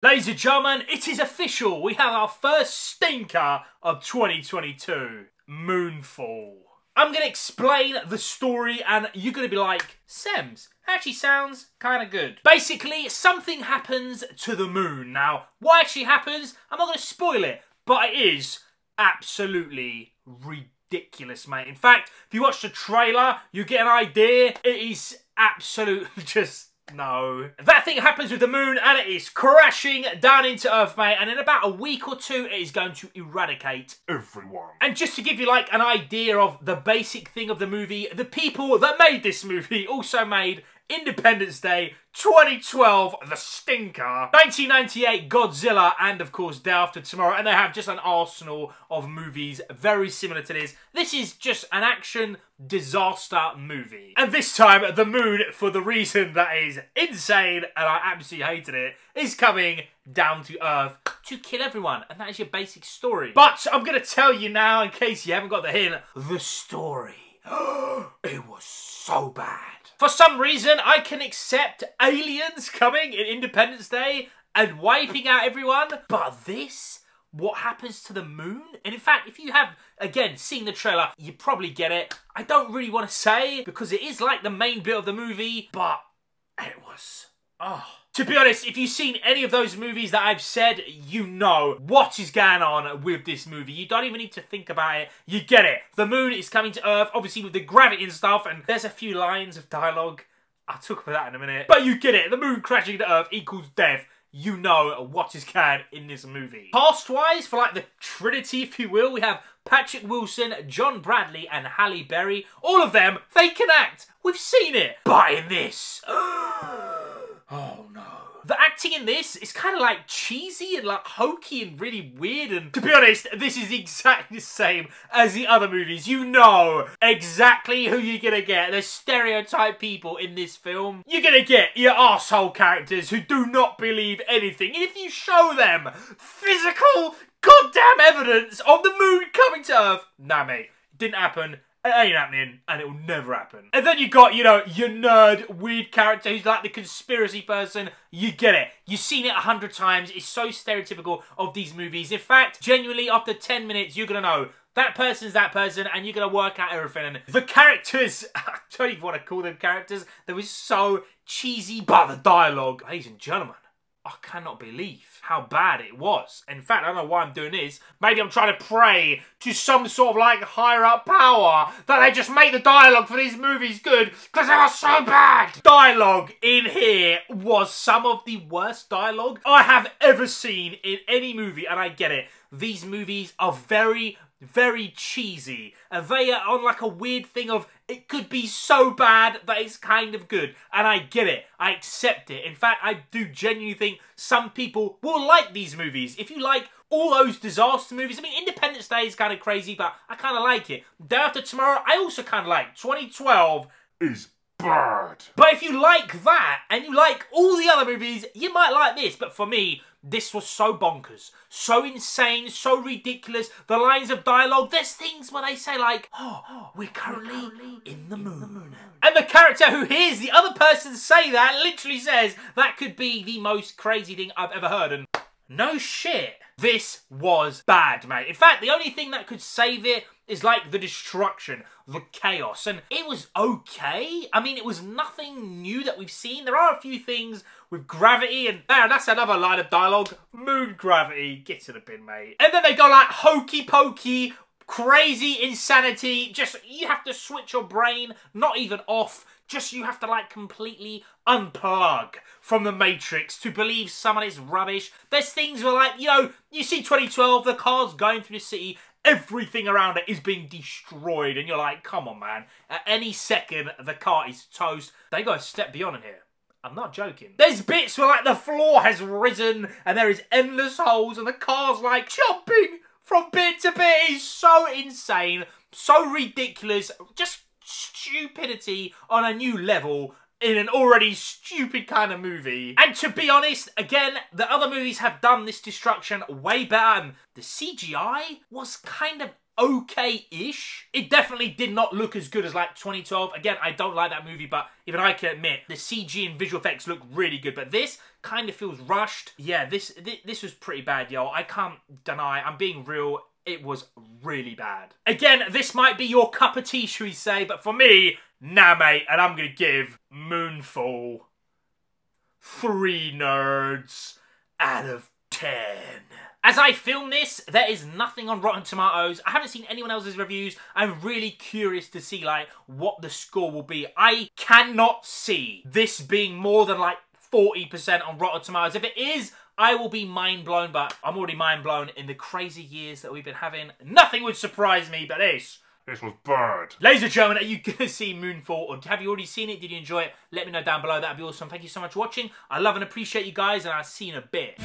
Ladies and gentlemen, it is official. We have our first stinker of 2022, Moonfall. I'm going to explain the story and you're going to be like, Semz, actually sounds kind of good. Basically, something happens to the moon. Now, what actually happens, I'm not going to spoil it, but it is absolutely ridiculous, mate. In fact, if you watch the trailer, you get an idea. It is absolutely just... no. That thing happens with the moon and it is crashing down into Earth, mate, and in about a week or two it is going to eradicate everyone. And just to give you like an idea of the basic thing of the movie, the people that made this movie also made Independence Day, 2012, The Stinker, 1998, Godzilla, and of course Day After Tomorrow, and they have just an arsenal of movies very similar to this. This is just an action disaster movie. And this time, the moon, for the reason that is insane, and I absolutely hated it, is coming down to Earth to kill everyone. And that is your basic story. But I'm going to tell you now, in case you haven't got the hint, the story. It was so bad. For some reason, I can accept aliens coming in Independence Day and wiping out everyone. But this, what happens to the moon? And in fact, if you have, again, seen the trailer, you probably get it. I don't really want to say, because it is like the main bit of the movie, but it was... oh. To be honest, if you've seen any of those movies that I've said, you know what is going on with this movie. You don't even need to think about it. You get it. The moon is coming to Earth, obviously with the gravity and stuff, and there's a few lines of dialogue. I'll talk about that in a minute. But you get it. The moon crashing to Earth equals death. You know what is going on in this movie. Cast-wise, for like the Trinity, if you will, we have Patrick Wilson, John Bradley, and Halle Berry. All of them, they can act. We've seen it. But in this... oh no. The acting in this is kind of like cheesy and like hokey and really weird, and to be honest, this is exactly the same as the other movies. You know exactly who you're gonna get. The stereotype people in this film. You're gonna get your arsehole characters who do not believe anything, and if you show them physical goddamn evidence of the moon coming to Earth, nah mate, it didn't happen. It ain't happening, and it will never happen. And then you got, you know, your nerd, weird character who's like the conspiracy person. You get it. You've seen it 100 times. It's so stereotypical of these movies. In fact, genuinely, after 10 minutes, you're going to know that person's that person, and you're going to work out everything. And the characters, I don't even want to call them characters. They were so cheesy, but the dialogue, ladies and gentlemen, I cannot believe how bad it was. In fact, I don't know why I'm doing this. Maybe I'm trying to pray to some sort of like higher up power that they just make the dialogue for these movies good, because they are so bad. Dialogue in here was some of the worst dialogue I have ever seen in any movie, and I get it. These movies are very, very cheesy, and they are on like a weird thing of it could be so bad that it's kind of good, and I get it. I accept it. In fact, I do genuinely think some people will like these movies. If you like all those disaster movies, I mean, Independence Day is kind of crazy, but I kind of like it. Day After Tomorrow, I also kind of like. 2012 is bad. But if you like that, and you like all the other movies, you might like this. But for me, this was so bonkers, so insane, so ridiculous. The lines of dialogue, there's things where they say like, oh, we're currently in the moon. And the character who hears the other person say that literally says, that could be the most crazy thing I've ever heard. And no shit. This was bad, mate. In fact, the only thing that could save it is like the destruction, the chaos. And it was okay. I mean, it was nothing new that we've seen. There are a few things with gravity, and that's another line of dialogue. Moon gravity. Get to the bin, mate. And then they go like hokey pokey, crazy insanity. Just, you have to switch your brain, not even off. Just, you have to like completely unplug from the Matrix to believe some of this rubbish. There's things where like, you know, you see 2012, the car's going through the city, everything around it is being destroyed, and you're like, come on, man. At any second, the car is toast. They go a step beyond in here. I'm not joking. There's bits where like the floor has risen and there is endless holes and the car's like jumping from bit to bit. It's so insane, so ridiculous, just stupidity on a new level. in an already stupid kind of movie. And to be honest, again, the other movies have done this destruction way better, and the CGI was kind of okay-ish. It definitely did not look as good as like 2012. Again, I don't like that movie, but even I can admit the CG and visual effects look really good, but this kind of feels rushed. Yeah, this was pretty bad, yo. I can't deny, I'm being real, it was really bad. Again, this might be your cup of tea, should we say, but for me, nah, mate, and I'm gonna give Moonfall 3 nerds out of 10. As I film this, there is nothing on Rotten Tomatoes. I haven't seen anyone else's reviews. I'm really curious to see, like, what the score will be. I cannot see this being more than, like, 40% on Rotten Tomatoes. If it is, I will be mind blown, but I'm already mind blown in the crazy years that we've been having. Nothing would surprise me, but this was bad. Ladies and gentlemen, are you going to see Moonfall, or have you already seen it? Did you enjoy it? Let me know down below. That'd be awesome. Thank you so much for watching. I love and appreciate you guys, and I'll see you in a bit.